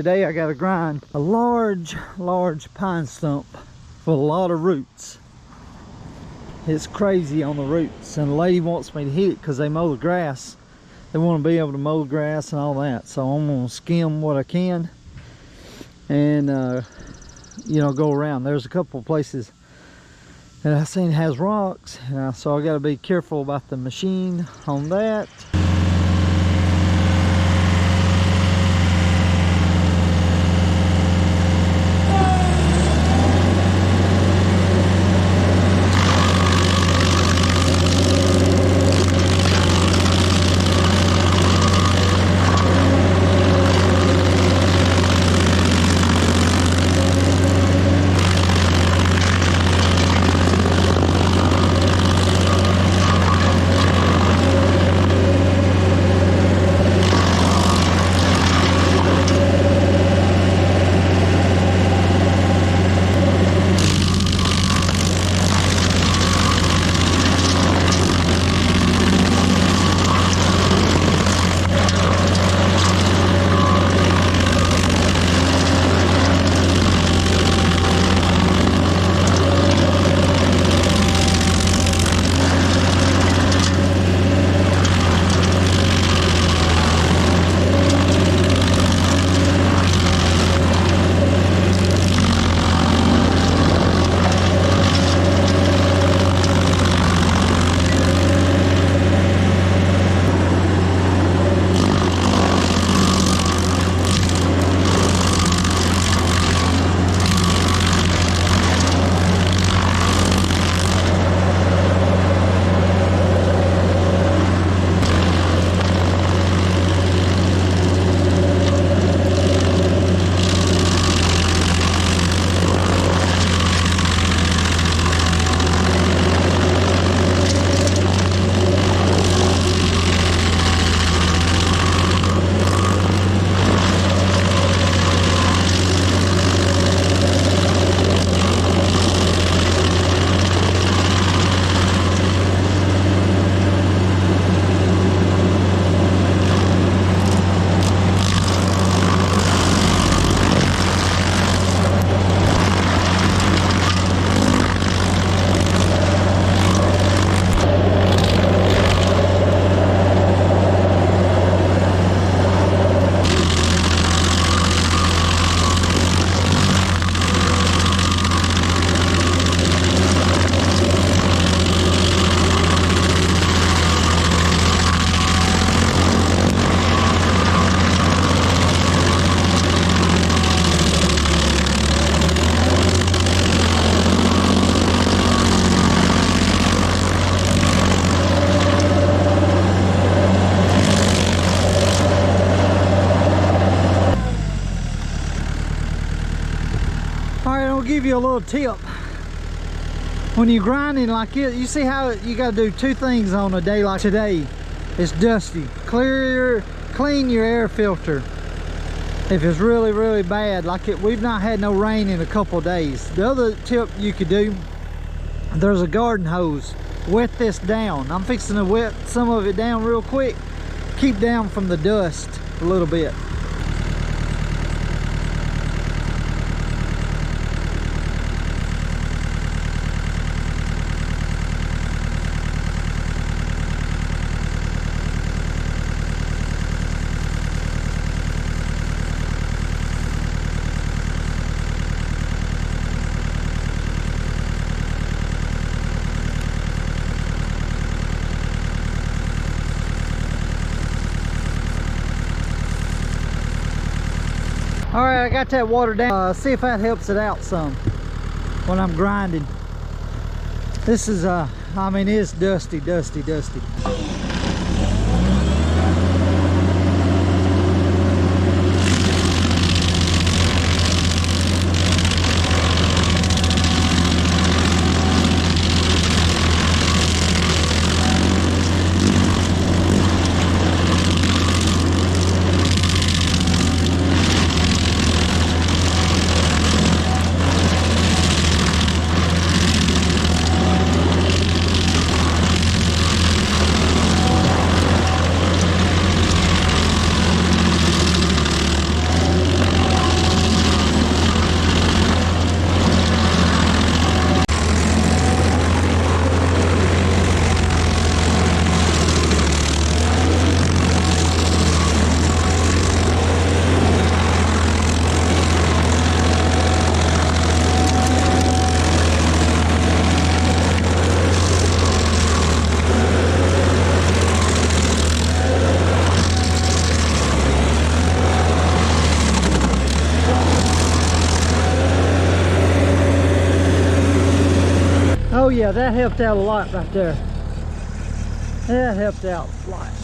Today I gotta grind a large pine stump with a lot of roots. It's crazy on the roots, and the lady wants me to hit it because they mow the grass. They want to be able to mow the grass and all that, so I'm gonna skim what I can and you know, go around. There's a couple of places that I seen has rocks, so I got to be careful about the machine on that. Give you a little tip. When you're grinding like it, you see how you got to do two things on a day like today. It's dusty. Clean your air filter if it's really bad. Like we've not had no rain in a couple of days. The other tip you could do, there's a garden hose. Wet this down. I'm fixing to wet some of it down real quick. Keep down from the dust a little bit. All right, I got that water down. See if that helps it out some when I'm grinding. This is, I mean, it's dusty. Yeah, that helped out a lot right there. That helped out a lot.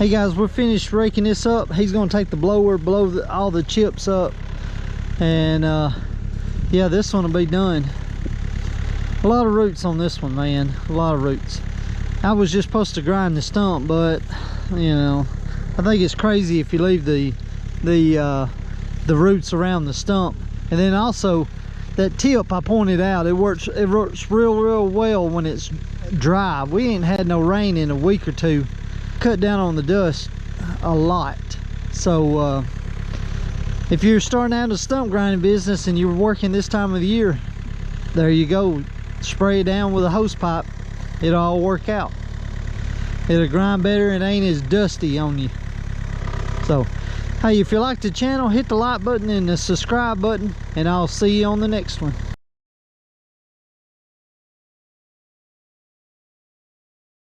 Hey guys, we're finished raking this up. He's gonna take the blower, blow all the chips up, and yeah, this one will be done. A lot of roots on this one, man, a lot of roots. I was just supposed to grind the stump, but you know, I think it's crazy if you leave the roots around the stump. And then also that tip I pointed out, it works real well when it's dry. We ain't had no rain in a week or two. Cut down on the dust a lot. So if you're starting out a stump grinding business and you're working this time of the year, there you go. Spray it down with a hose pipe. It'll all work out. It'll grind better and ain't as dusty on you. So hey, if you like the channel, hit the like button and the subscribe button, and I'll see you on the next one.